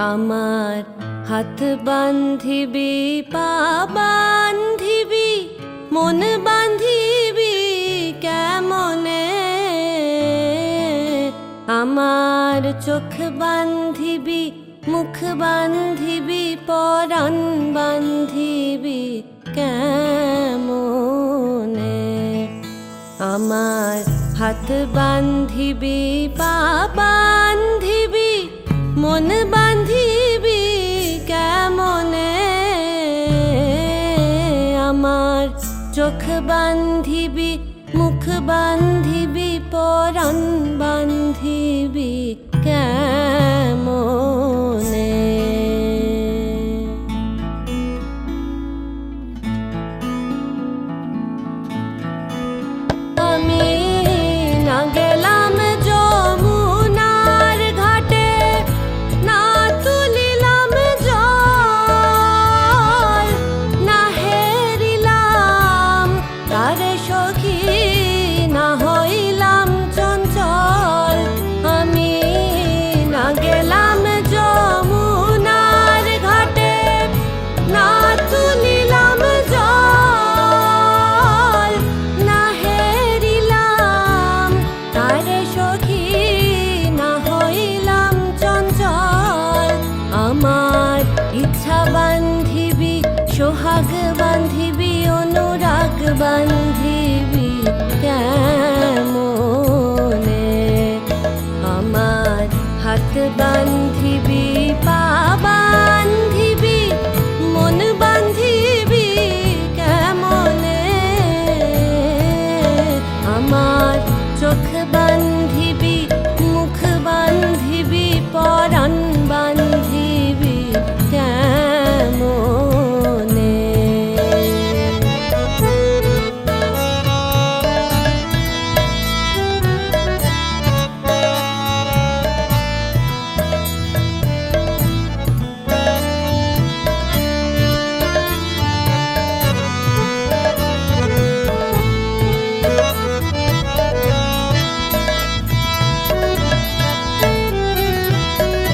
আমার হাত বান্ধিবি পা বান্ধিবি মন বান্ধিবি কেমনে, আমার চোখ বান্ধিবি মুখ বান্ধিবি পরাণ বান্ধিবি কেমনে, আমার হাত বান্ধিবি পা বান্ধিবি মন বান্ধিবি কেমনে, আমার চোখ বান্ধিবি মুখ বান্ধিবি পরাণ বান্ধিবি কেমনে। আমি না গেলাম যমুনার ঘাটে, না তুলিলাম জল, না হেরিলাম তারে সখী, না হইলাম চঞ্চল। আমি না গেলাম যমুনার ঘাটে, না তুলিলাম জল, না হেরিলাম তারে সখী, না হইলাম চঞ্চল। আমার ইচ্ছা বান্ধিবি সোহাগ বান্ধিবি অনুরাগ বান্ধিবি কেমনে, আমার হাত বান্ধিবি